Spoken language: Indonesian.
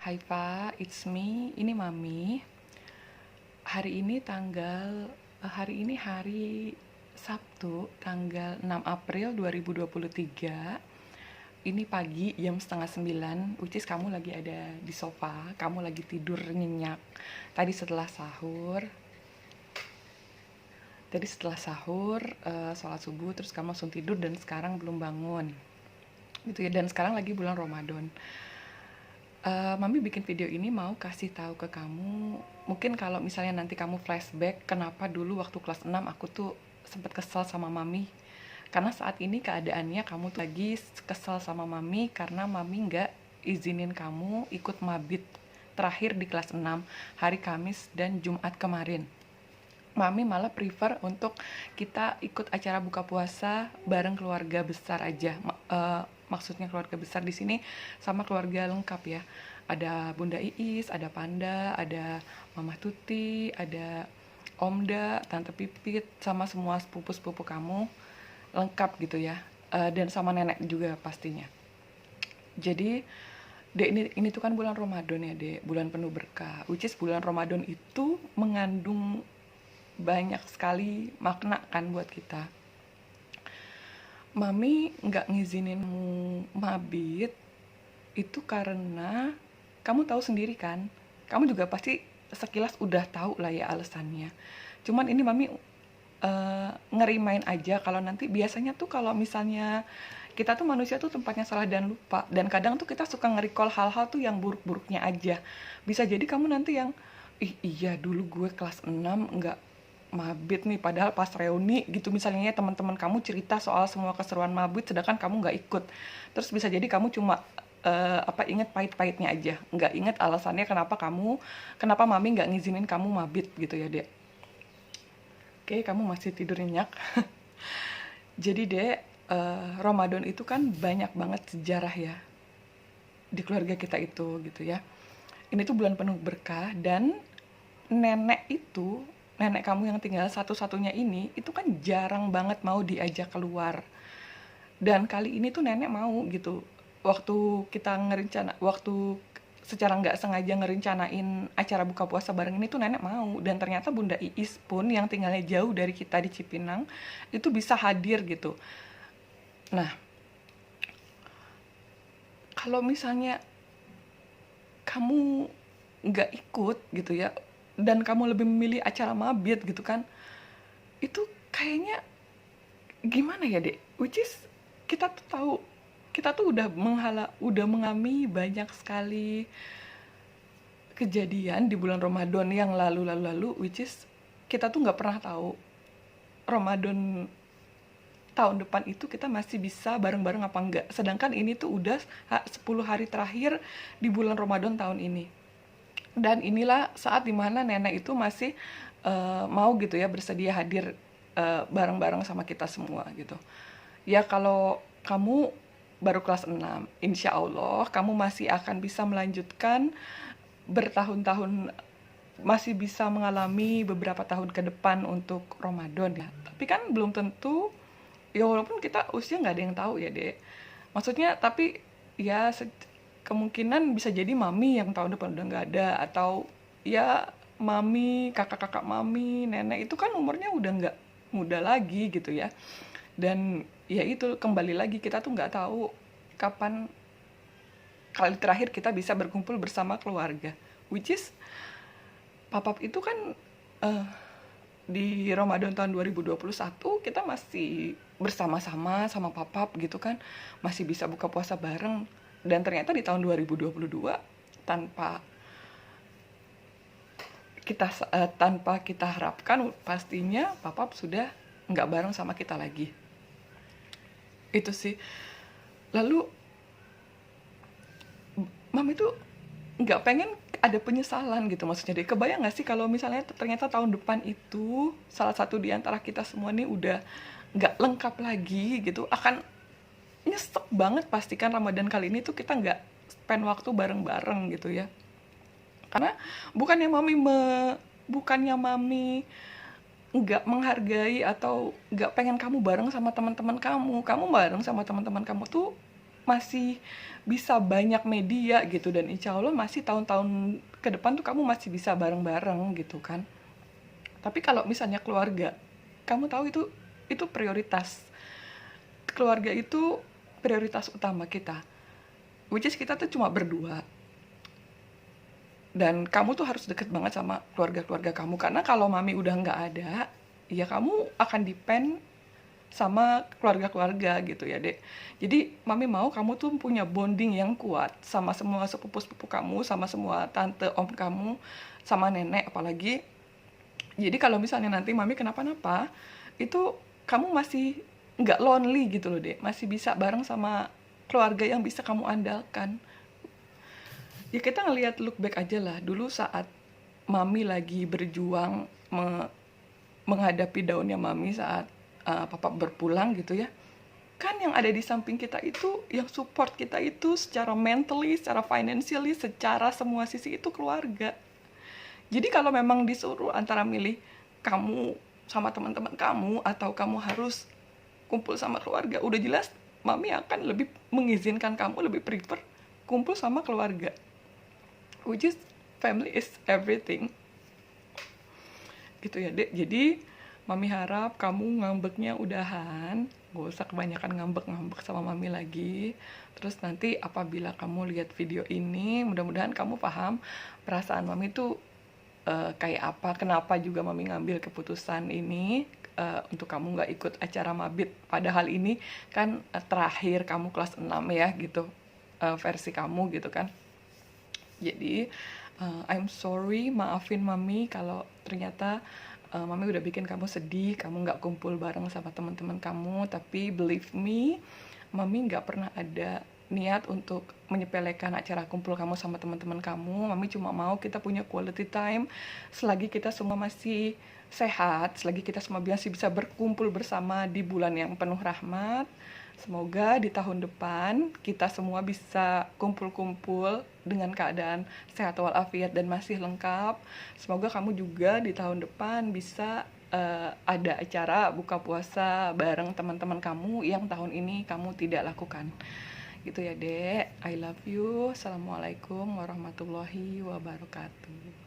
Hai Pak, it's me. Ini Mami. Hari ini hari Sabtu, tanggal 6 April 2023. Ini pagi jam setengah 9, which is kamu lagi ada di sofa, kamu lagi tidur nyenyak. Tadi setelah sahur, sholat subuh, terus kamu langsung tidur dan sekarang belum bangun. Gitu ya, dan sekarang lagi bulan Ramadan. Mami bikin video ini mau kasih tahu ke kamu, mungkin kalau misalnya nanti kamu flashback, kenapa dulu waktu kelas 6 aku tuh sempet kesel sama Mami. Karena saat ini keadaannya kamu tuh lagi kesel sama Mami karena Mami nggak izinin kamu ikut mabit terakhir di kelas 6 hari Kamis dan Jumat kemarin. Mami malah prefer untuk kita ikut acara buka puasa bareng keluarga besar aja. Maksudnya keluarga besar di sini sama keluarga lengkap ya. Ada Bunda Iis, ada Panda, ada Mama Tuti, ada Omda, Tante Pipit, sama semua sepupu-sepupu kamu lengkap gitu ya. Dan sama nenek juga pastinya. Jadi Dek, ini tuh kan bulan Ramadan ya, Dek. Bulan penuh berkah. Which is bulan Ramadan itu mengandung banyak sekali makna kan buat kita. Mami nggak ngizinin mabit itu karena kamu tahu sendiri kan, kamu juga pasti sekilas udah tahu lah ya alasannya. Cuman ini Mami ngerimain aja kalau nanti biasanya tuh kalau misalnya kita tuh manusia tuh tempatnya salah dan lupa, dan kadang tuh kita suka nge-recall hal-hal tuh yang buruk-buruknya aja. Bisa jadi kamu nanti yang iya dulu gue kelas 6 nggak mabit nih, padahal pas reuni gitu misalnya teman-teman kamu cerita soal semua keseruan mabit sedangkan kamu nggak ikut. Terus bisa jadi kamu cuma inget pahit-pahitnya aja, nggak inget alasannya kenapa Mami nggak ngizinin kamu mabit gitu ya, Dek. Oke, kamu masih tidur nyenyak. Jadi, Dek, Ramadan itu kan banyak banget sejarah ya di keluarga kita itu gitu ya. Ini tuh bulan penuh berkah, dan nenek kamu yang tinggal satu-satunya ini itu kan jarang banget mau diajak keluar. Dan kali ini tuh nenek mau gitu. Waktu secara nggak sengaja ngerencanain acara buka puasa bareng ini tuh nenek mau, dan ternyata Bunda Iis pun yang tinggalnya jauh dari kita di Cipinang itu bisa hadir gitu. Nah, kalau misalnya kamu nggak ikut gitu ya, dan kamu lebih memilih acara mabit gitu kan, itu kayaknya gimana ya, Dek? Which is kita tuh tahu, kita tuh udah mengalami banyak sekali kejadian di bulan Ramadan yang lalu, which is kita tuh nggak pernah tahu Ramadan tahun depan itu kita masih bisa bareng-bareng apa enggak. Sedangkan ini tuh udah 10 hari terakhir di bulan Ramadan tahun ini. Dan inilah saat dimana nenek itu masih mau gitu ya bersedia hadir bareng-bareng sama kita semua gitu. Ya kalau kamu baru kelas 6, insya Allah kamu masih akan bisa melanjutkan bertahun-tahun, masih bisa mengalami beberapa tahun ke depan untuk Ramadan ya. Tapi kan belum tentu, ya walaupun kita usia nggak ada yang tahu ya, Dek. Maksudnya tapi ya kemungkinan bisa jadi Mami yang tahun depan udah nggak ada, atau ya Mami, kakak-kakak Mami, nenek itu kan umurnya udah nggak muda lagi gitu ya. Dan ya itu kembali lagi, kita tuh nggak tahu kapan kali terakhir kita bisa berkumpul bersama keluarga. Which is papap itu kan di Ramadan tahun 2021 kita masih bersama-sama sama papap gitu kan, masih bisa buka puasa bareng. Dan ternyata di tahun 2022 tanpa kita harapkan pastinya papap sudah nggak bareng sama kita lagi. Itu sih. Lalu Mami tuh nggak pengen ada penyesalan gitu, maksudnya deh. Kebayang nggak sih kalau misalnya ternyata tahun depan itu salah satu di antara kita semua nih udah nggak lengkap lagi gitu, akan nyesek banget pastikan Ramadan kali ini tuh kita nggak spend waktu bareng-bareng gitu ya. Karena bukannya Mami nggak menghargai atau nggak pengen kamu bareng sama teman-teman kamu bareng sama teman-teman kamu tuh masih bisa banyak media gitu, dan insya Allah masih tahun-tahun ke depan tuh kamu masih bisa bareng-bareng gitu kan. Tapi kalau misalnya keluarga, kamu tahu itu prioritas. Keluarga itu prioritas utama kita, which is kita tuh cuma berdua. Dan kamu tuh harus deket banget sama keluarga-keluarga kamu, karena kalau mami udah nggak ada, ya kamu akan depend sama keluarga-keluarga gitu ya, Dek. Jadi mami mau kamu tuh punya bonding yang kuat sama semua sepupu-sepupu kamu, sama semua tante, om kamu, sama nenek apalagi. Jadi kalau misalnya nanti mami kenapa-napa, itu kamu masih nggak lonely gitu loh, Dek. Masih bisa bareng sama keluarga yang bisa kamu andalkan. Ya kita ngelihat look back aja lah, dulu saat mami lagi berjuang menghadapi daunnya mami saat papa berpulang gitu ya, kan yang ada di samping kita itu, yang support kita itu secara mentally, secara financially, secara semua sisi itu keluarga. Jadi kalau memang disuruh antara milih kamu sama teman-teman kamu atau kamu harus kumpul sama keluarga, udah jelas mami akan lebih mengizinkan kamu lebih prefer kumpul sama keluarga, which is family is everything gitu ya, Dek. Jadi mami harap kamu ngambeknya udahan, gak usah kebanyakan ngambek-ngambek sama mami lagi. Terus nanti apabila kamu lihat video ini, mudah-mudahan kamu paham perasaan mami tuh kayak apa, kenapa juga mami ngambil keputusan ini untuk kamu gak ikut acara mabit. Padahal ini kan terakhir kamu kelas 6 ya gitu, versi kamu gitu kan. Jadi I'm sorry, maafin mami kalau ternyata mami udah bikin kamu sedih, kamu nggak kumpul bareng sama teman-teman kamu. Tapi believe me, mami nggak pernah ada niat untuk menyepelekan acara kumpul kamu sama teman-teman kamu. Mami cuma mau kita punya quality time selagi kita semua masih sehat, selagi kita semua masih bisa berkumpul bersama di bulan yang penuh rahmat. Semoga di tahun depan kita semua bisa kumpul-kumpul dengan keadaan sehat walafiat dan masih lengkap. Semoga kamu juga di tahun depan bisa ada acara buka puasa bareng teman-teman kamu yang tahun ini kamu tidak lakukan. Gitu ya, Dek. I love you. Assalamualaikum warahmatullahi wabarakatuh.